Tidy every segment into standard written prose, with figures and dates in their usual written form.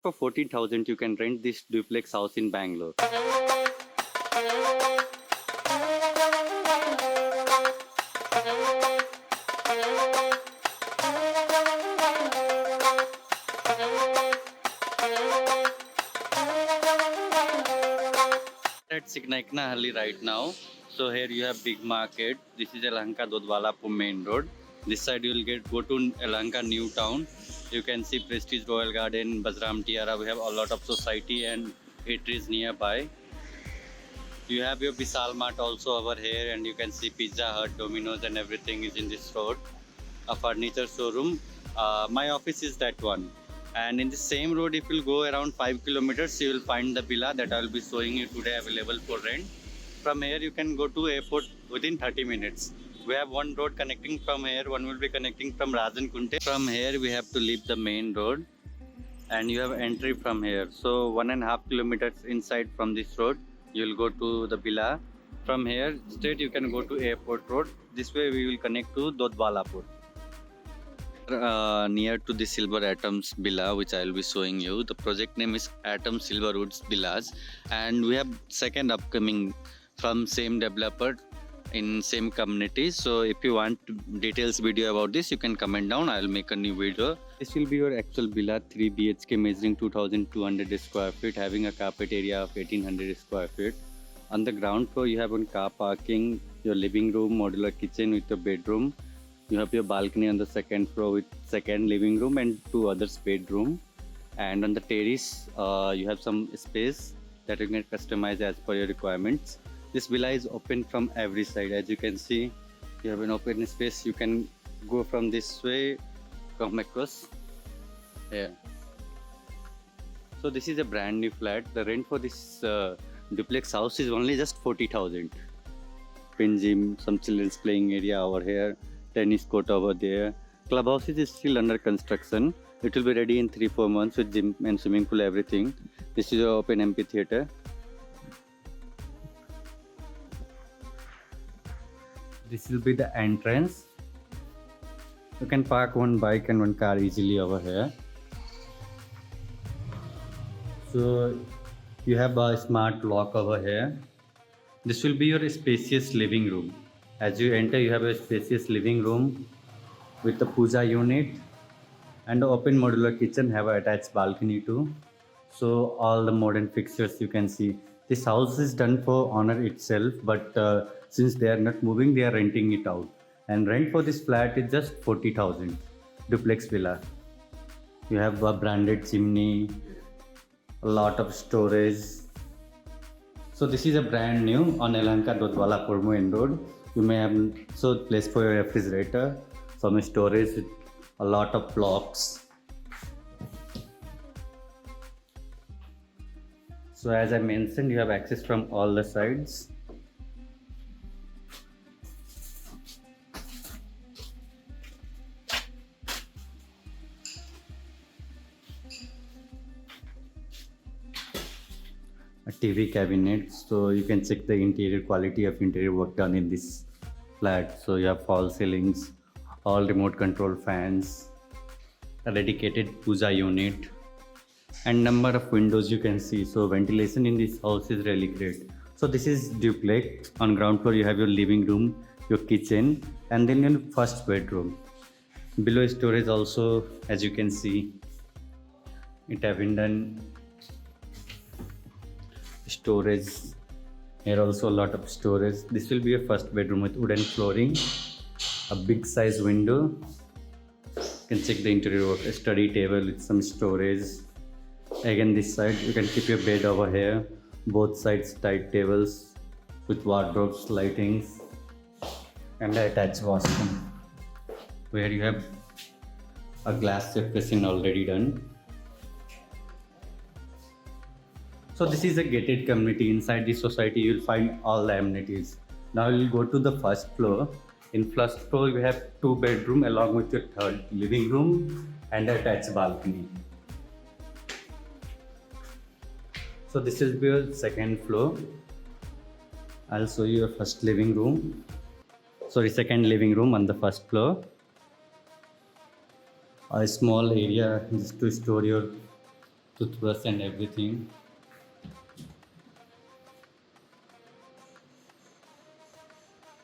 For 14,000 you can rent this duplex house in Bangalore. At Signaiknahalli right now. So here you have big market. This is Yelahanka Doddbalapura main road. This side you will go to Yelahanka new town. You can see Prestige Royal Garden, Bajram Tiara. We have a lot of society and eateries nearby. You have your Vishal Mart also over here, and you can see Pizza Hut, Domino's, and everything is in this road. A furniture showroom. My office is that one. And in the same road, if you go around 5 kilometers, you will find the villa that I will be showing you today available for rent. From here, you can go to airport within 30 minutes. We have one road connecting from here, one will be connecting from Rajan Kunte. From here, we have to leave the main road and you have entry from here. So 1.5 kilometers inside from this road, you will go to the villa. From here, straight you can go to airport road. This way we will connect to Doddbalapura. Near to the Silver Atoms Villa, which I will be showing you. The project name is Atom Silverwoods Villas, and we have second upcoming from same developer in same community. So if you want details video about this, you can comment down. I will make a new video. This will be your actual villa, 3 BHK, measuring 2,200 square feet, having a carpet area of 1,800 square feet. On the ground floor, you have one car parking, your living room, modular kitchen with a bedroom. You have your balcony on the second floor with second living room and 2 others bedroom. And on the terrace, you have some space that you can customize as per your requirements. This villa is open from every side. As you can see, you have an open space. You can go from this way, come across here. So this is a brand new flat. The rent for this duplex house is only just 40,000. Pin gym, some children's playing area over here, tennis court over there. Clubhouse is still under construction. It will be ready in 3-4 months with gym and swimming pool, everything. This is your open amphitheater. This will be the entrance. You can park one bike and one car easily over here. So you have a smart lock over here. This will be your spacious living room. As you enter, you have a spacious living room with the puja unit and the open modular kitchen, have an attached balcony too. So all the modern fixtures you can see. This house is done for owner itself, but since they are not moving, they are renting it out. And rent for this flat is just 40,000. Duplex villa. You have a branded chimney, a lot of storage. So this is a brand new on Yelahanka Doddbalapura main road. You may have so place for your refrigerator, some storage with a lot of blocks. So as I mentioned, you have access from all the sides. A TV cabinet, so you can check the interior quality of interior work done in this flat. So you have false ceilings, all remote control fans, a dedicated puja unit, and number of windows you can see. So ventilation in this house is really great. So this is duplex. On ground floor you have your living room, your kitchen, and then your first bedroom. Below storage also, as you can see, it have been done storage. Here also a lot of storage. This will be a first bedroom with wooden flooring, a big size window. You can check the interior work, a study table with some storage. Again this side you can keep your bed over here. Both sides tight tables with wardrobes, lightings, and an attached washroom where you have a glass basin already done. So this is a gated community. Inside this society you will find all the amenities. Now we will go to the first floor. In first floor we have 2 bedroom along with your third living room and attached balcony. So this will be your second floor. I'll show you your first living room. Sorry, second living room on the first floor. A small area just to store your toothbrush and everything.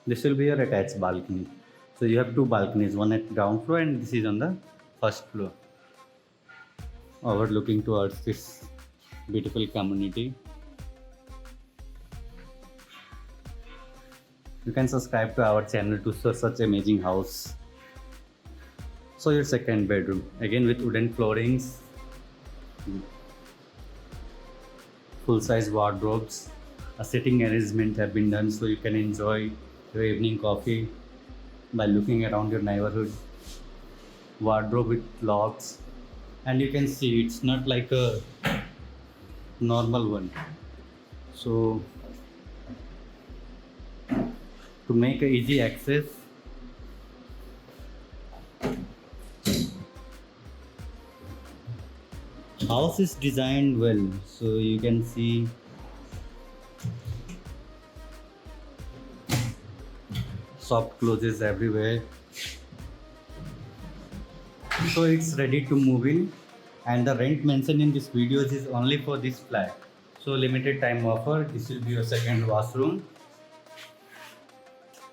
This will be your attached balcony. So you have two balconies, one at ground floor and this is on the first floor, overlooking towards this beautiful community. You can subscribe to our channel to see such amazing house. So your second bedroom, again with wooden floorings, full-size wardrobes, a sitting arrangement have been done so you can enjoy your evening coffee by looking around your neighborhood. Wardrobe with locks, and you can see it's not like a normal one. So to make a easy access, house is designed well, so you can see soft closes everywhere. So it's ready to move in, and the rent mentioned in this video is only for this flat. So limited time offer. This will be your second washroom,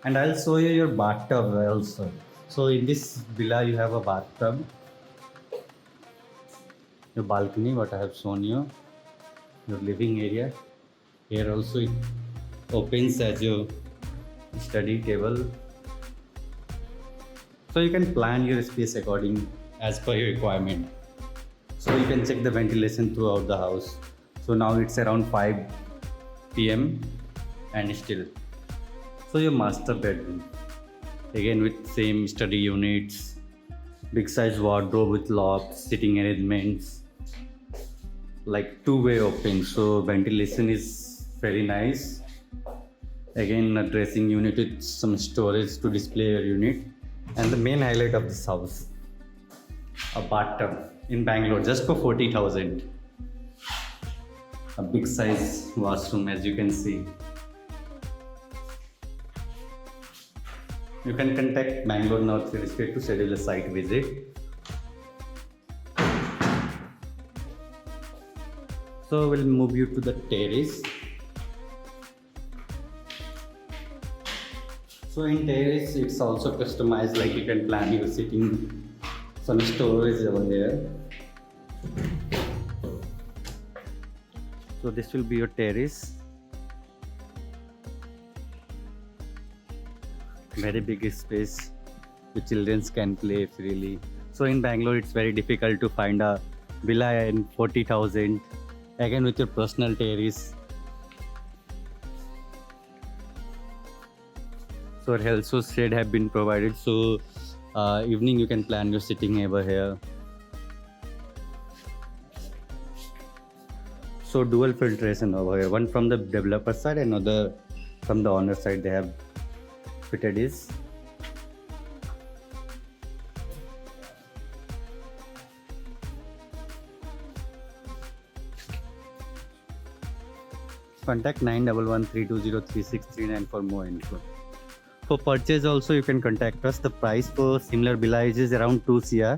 and I'll show you your bathtub also. So in this villa you have a bathtub, your balcony what I have shown you, your living area. Here also it opens as your study table. So you can plan your space according as per your requirement. So you can check the ventilation throughout the house. So now it's around 5 p.m. and still. So your master bedroom, again with same study units, big size wardrobe with locks, sitting arrangements, like two-way open, so ventilation is very nice. Again a dressing unit with some storage to display your unit, and the main highlight of this house, a bathtub in Bangalore just for 40,000. A big size washroom as you can see. You can contact Bangalore North Realestate to schedule a site visit. So we'll move you to the terrace. So in terrace it's also customized, like you can plan your sitting, some storage over there. So this will be your terrace. Very big space, the children can play freely. So in Bangalore it's very difficult to find a villa in 40,000, again with your personal terrace. So also shade have been provided, so evening you can plan your sitting over here. So dual filtration over here, one from the developer side and another from the owner side they have fitted is. Contact 9113203639 for more info. For purchase also you can contact us. The price for similar villa is around 2 CR.